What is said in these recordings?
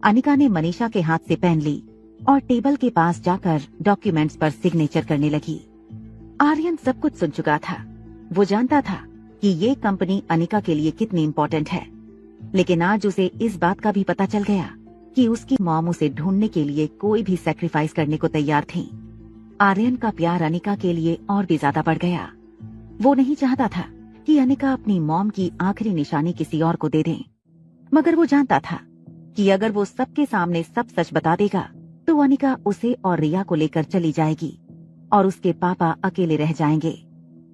अनिका ने मनीषा के हाथ से पेन ली और टेबल के पास जाकर डॉक्यूमेंट्स पर सिग्नेचर करने लगी। आर्यन सब कुछ सुन चुका था। वो जानता था कि ये कंपनी अनिका के लिए कितनी इम्पोर्टेंट है, लेकिन आज उसे इस बात का भी पता चल गया कि उसकी मॉम उसे ढूंढने के लिए कोई भी सैक्रिफाइस करने को तैयार थी। आर्यन का प्यार अनिका के लिए और भी ज्यादा बढ़ गया। वो नहीं चाहता था कि अनिका अपनी मॉम की आखिरी निशानी किसी और को दे दे, मगर वो जानता था कि अगर वो सबके सामने सब सच बता देगा तो अनिका उसे और रिया को लेकर चली जाएगी और उसके पापा अकेले रह जाएंगे।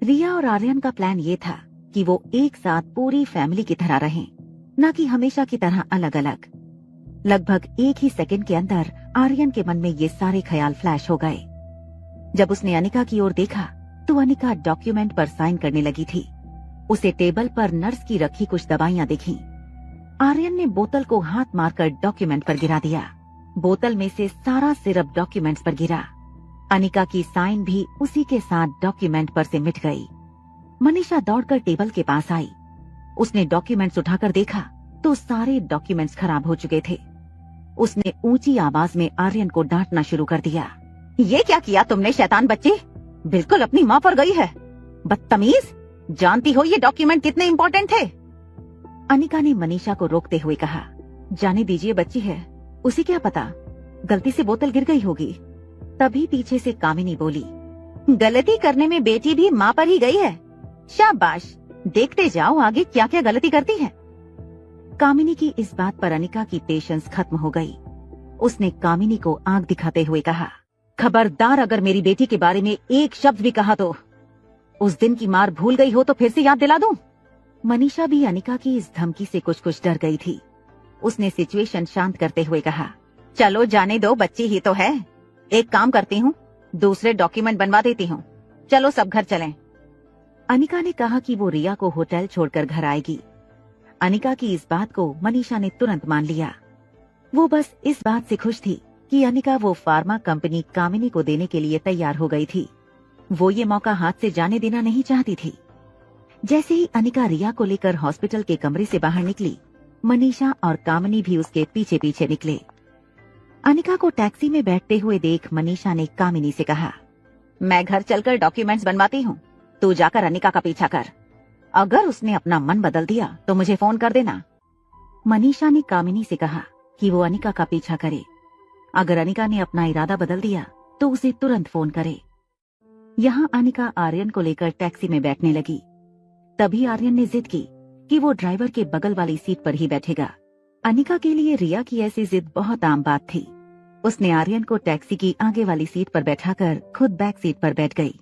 रिया और आर्यन का प्लान ये था कि वो एक साथ पूरी फैमिली की तरह रहें, न कि हमेशा की तरह अलग अलग। लगभग एक ही सेकंड के अंदर आर्यन के मन में ये सारे ख्याल फ्लैश हो गए। जब उसने अनिका की ओर देखा तो अनिका डॉक्यूमेंट पर साइन करने लगी थी। उसे टेबल पर नर्स की रखी कुछ दवाइयां दिखीं। आर्यन ने बोतल को हाथ मारकर डॉक्यूमेंट पर गिरा दिया। बोतल में से सारा सिरप डॉक्यूमेंट्स पर गिरा। अनिका की साइन भी उसी के साथ डॉक्यूमेंट पर से मिट गई। मनीषा दौड़कर टेबल के पास आई। उसने डॉक्यूमेंट्स उठाकर देखा तो सारे डॉक्यूमेंट्स खराब हो चुके थे। उसने ऊंची आवाज में आर्यन को डांटना शुरू कर दिया। ये क्या किया तुमने शैतान बच्चे? बिल्कुल अपनी माँ पर गई है, बदतमीज। जानती हो ये डॉक्यूमेंट कितने इम्पोर्टेंट थे? अनिका ने मनीषा को रोकते हुए कहा, जाने दीजिए, बच्ची है, उसे क्या पता, गलती से बोतल गिर गई होगी। तभी पीछे से कामिनी बोली, गलती करने में बेटी भी माँ पर ही गई है। शाबाश, देखते जाओ आगे क्या क्या गलती करती है। कामिनी की इस बात पर अनिका की पेशेंस खत्म हो गई। उसने कामिनी को आंख दिखाते हुए कहा, खबरदार अगर मेरी बेटी के बारे में एक शब्द भी कहा तो उस दिन की मार भूल गई हो तो फिर से याद दिला दूं। मनीषा भी अनिका की इस धमकी से कुछ डर गई थी। उसने सिचुएशन शांत करते हुए कहा, चलो जाने दो, बच्ची ही तो है। एक काम करती हूँ, दूसरे डॉक्यूमेंट बनवा देती हूँ। चलो सब घर चलें। अनिका ने कहा कि वो रिया को होटल छोड़कर घर आएगी। अनिका की इस बात को मनीषा ने तुरंत मान लिया। वो बस इस बात से खुश थी कि अनिका वो फार्मा कंपनी कामिनी को देने के लिए तैयार हो गई थी। वो ये मौका हाथ से जाने देना नहीं चाहती थी। जैसे ही अनिका रिया को लेकर हॉस्पिटल के कमरे से बाहर निकली, मनीषा और कामिनी भी उसके पीछे पीछे निकले। अनिका को टैक्सी में बैठते हुए देख मनीषा ने कामिनी से कहा, मैं घर चलकर डॉक्यूमेंट्स बनवाती हूँ, तू जाकर अनिका का पीछा कर। अगर उसने अपना मन बदल दिया तो मुझे फोन कर देना। मनीषा ने कामिनी से कहा कि वो अनिका का पीछा करे। अगर अनिका ने अपना इरादा बदल दिया तो उसे तुरंत फोन करे। यहाँ अनिका आर्यन को लेकर टैक्सी में बैठने लगी। तभी आर्यन ने जिद की कि वो ड्राइवर के बगल वाली सीट पर ही बैठेगा। अनिका के लिए रिया की ऐसी जिद बहुत आम बात थी। उसने आर्यन को टैक्सी की आगे वाली सीट पर बैठाकर खुद बैक सीट पर बैठ गई।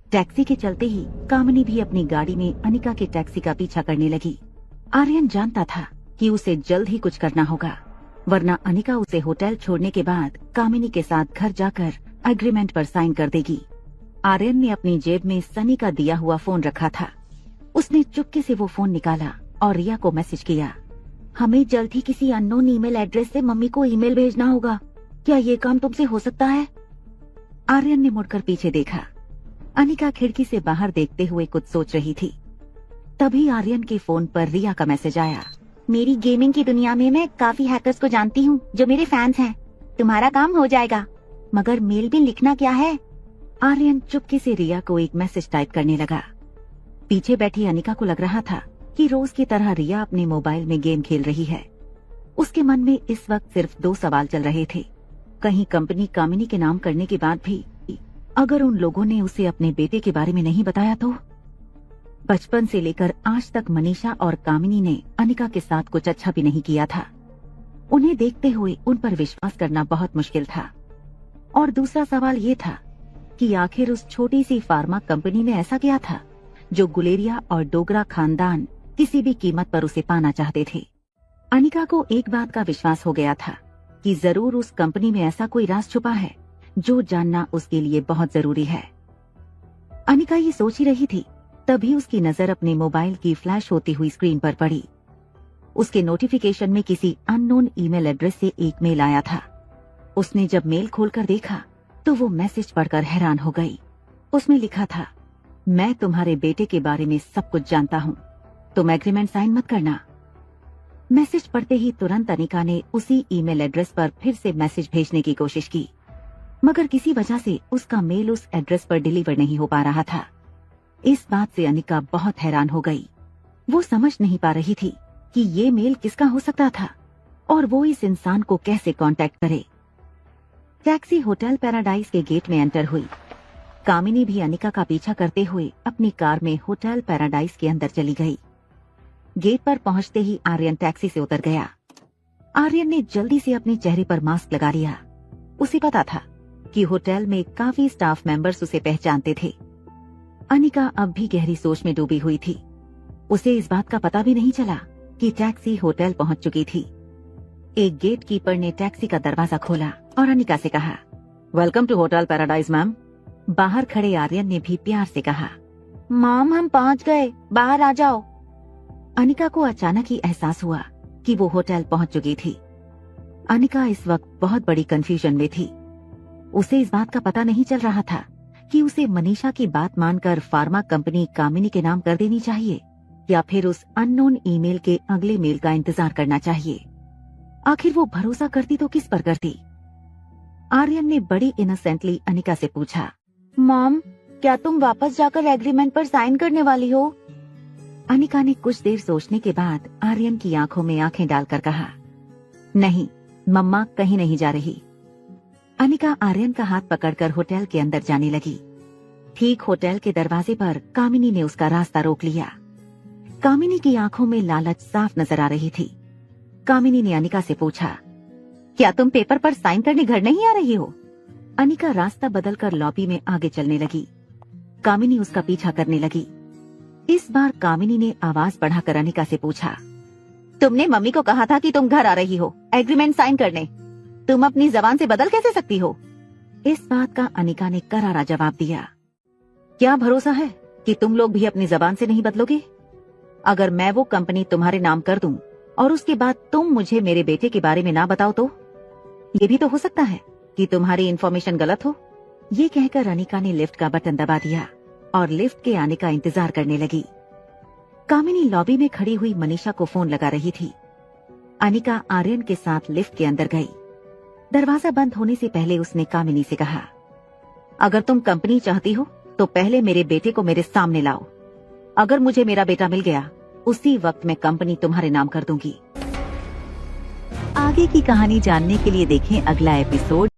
टैक्सी के चलते ही कामिनी भी अपनी गाड़ी में अनिका के टैक्सी का पीछा करने लगी। आर्यन जानता था कि उसे जल्द ही कुछ करना होगा, वरना अनिका उसे होटल छोड़ने के बाद कामिनी के साथ घर जाकर एग्रीमेंट पर साइन कर देगी। आर्यन ने अपनी जेब में सनी का दिया हुआ फोन रखा था। उसने चुपके से वो फोन निकाला और रिया को मैसेज किया, हमें जल्द ही किसी अननोन ईमेल एड्रेस से मम्मी को ईमेल भेजना होगा। क्या ये काम तुमसे हो सकता है? आर्यन ने मुड़कर पीछे देखा। अनिका खिड़की से बाहर देखते हुए कुछ सोच रही थी। तभी आर्यन के फोन पर रिया का मैसेज आया, मेरी गेमिंग की दुनिया में मैं काफी हैकर्स को जानती हूँ जो मेरे फैंस हैं। तुम्हारा काम हो जाएगा, मगर मेल भी लिखना क्या है? आर्यन चुपके से रिया को एक मैसेज टाइप करने लगा। पीछे बैठी अनिका को लग रहा था कि रोज की तरह रिया अपने मोबाइल में गेम खेल रही है। उसके मन में इस वक्त सिर्फ 2 सवाल चल रहे थे। कहीं कंपनी कामिनी के नाम करने के बाद भी अगर उन लोगों ने उसे अपने बेटे के बारे में नहीं बताया तो? बचपन से लेकर आज तक मनीषा और कामिनी ने अनिका के साथ कुछ अच्छा भी नहीं किया था। उन्हें देखते हुए उन पर विश्वास करना बहुत मुश्किल था। और दूसरा सवाल ये था कि आखिर उस छोटी सी फार्मा कंपनी में ऐसा क्या था जो गुलेरिया और डोगरा खानदान किसी भी कीमत पर उसे पाना चाहते थे। अनिका को एक बात का विश्वास हो गया था कि जरूर उस कंपनी में ऐसा कोई राज छुपा है जो जानना उसके लिए बहुत जरूरी है। अनिका ये सोच ही रही थी, तभी उसकी नजर अपने मोबाइल की फ्लैश होती हुई स्क्रीन पर पड़ी। उसके नोटिफिकेशन में किसी अननोन ईमेल एड्रेस से एक मेल आया था। उसने जब मेल खोलकर देखा तो वो मैसेज पढ़कर हैरान हो गई। उसमें लिखा था, मैं तुम्हारे बेटे के बारे में सब कुछ जानता हूँ, तुम एग्रीमेंट साइन मत करना। मैसेज पढ़ते ही तुरंत अनिका ने उसी ईमेल एड्रेस पर फिर से मैसेज भेजने की कोशिश की, मगर किसी वजह से उसका मेल उस एड्रेस पर डिलीवर नहीं हो पा रहा था। इस बात से अनिका बहुत हैरान हो गई। वो समझ नहीं पा रही थी कि ये मेल किसका हो सकता था और वो इस इंसान को कैसे कांटेक्ट करे। टैक्सी होटल पैराडाइज के गेट में एंटर हुई। कामिनी भी अनिका का पीछा करते हुए अपनी कार में होटल पैराडाइज के अंदर चली गई। गेट पर पहुंचते ही आर्यन टैक्सी से उतर गया। आर्यन ने जल्दी से अपने चेहरे पर मास्क लगा लिया। उसे पता था कि होटल में काफी स्टाफ मेंबर्स उसे पहचानते थे। अनिका अब भी गहरी सोच में डूबी हुई थी। उसे इस बात का पता भी नहीं चला कि टैक्सी होटल पहुंच चुकी थी। एक गेट कीपर ने टैक्सी का दरवाजा खोला और अनिका से कहा, welcome to hotel Paradise ma'am. बाहर खड़े आर्यन ने भी प्यार से कहा, मॉम हम पहुंच गए, बाहर आ जाओ। अनिका को अचानक ही एहसास हुआ कि वो होटल पहुंच चुकी थी। अनिका इस वक्त बहुत बड़ी कंफ्यूजन में थी। उसे इस बात का पता नहीं चल रहा था कि उसे मनीषा की बात मानकर फार्मा कंपनी कामिनी के नाम कर देनी चाहिए या फिर उस अननोन ईमेल के अगले मेल का इंतजार करना चाहिए। आखिर वो भरोसा करती तो किस पर करती? आर्यन ने बड़ी इनोसेंटली अनिका से पूछा, मॉम क्या तुम वापस जाकर एग्रीमेंट पर साइन करने वाली हो? अनिका ने कुछ देर सोचने के बाद आर्यन की आंखों में आंखें डालकर कहा, नहीं, मम्मा कहीं नहीं जा रही। अनिका आर्यन का हाथ पकड़कर होटल के अंदर जाने लगी। ठीक होटल के दरवाजे पर कामिनी ने उसका रास्ता रोक लिया। कामिनी की आंखों में लालच साफ नजर आ रही थी। कामिनी ने अनिका से पूछा, क्या तुम पेपर पर साइन करने घर नहीं आ रही हो? अनिका रास्ता बदलकर लॉबी में आगे चलने लगी। कामिनी उसका पीछा करने लगी। इस बार कामिनी ने आवाज बढ़ाकर अनिका से पूछा, तुमने मम्मी को कहा था कि तुम घर आ रही हो एग्रीमेंट साइन करने। तुम अपनी जबान से बदल कैसे सकती हो? इस बात का अनिका ने करारा जवाब दिया, क्या भरोसा है कि तुम लोग भी अपनी जबान से नहीं बदलोगे? अगर मैं वो कंपनी तुम्हारे नाम कर दूं और उसके बाद तुम मुझे मेरे बेटे के बारे में ना बताओ तो? ये भी तो हो सकता है कि तुम्हारी इन्फॉर्मेशन गलत हो। ये कहकर अनिका ने लिफ्ट का बटन दबा दिया और लिफ्ट के आने का इंतजार करने लगी। कामिनी लॉबी में खड़ी हुई मनीषा को फोन लगा रही थी। अनिका आर्यन के साथ लिफ्ट के अंदर गई। दरवाजा बंद होने से पहले उसने कामिनी से कहा, अगर तुम कंपनी चाहती हो तो पहले मेरे बेटे को मेरे सामने लाओ। अगर मुझे मेरा बेटा मिल गया उसी वक्त मैं कंपनी तुम्हारे नाम कर दूंगी। आगे की कहानी जानने के लिए देखें अगला एपिसोड।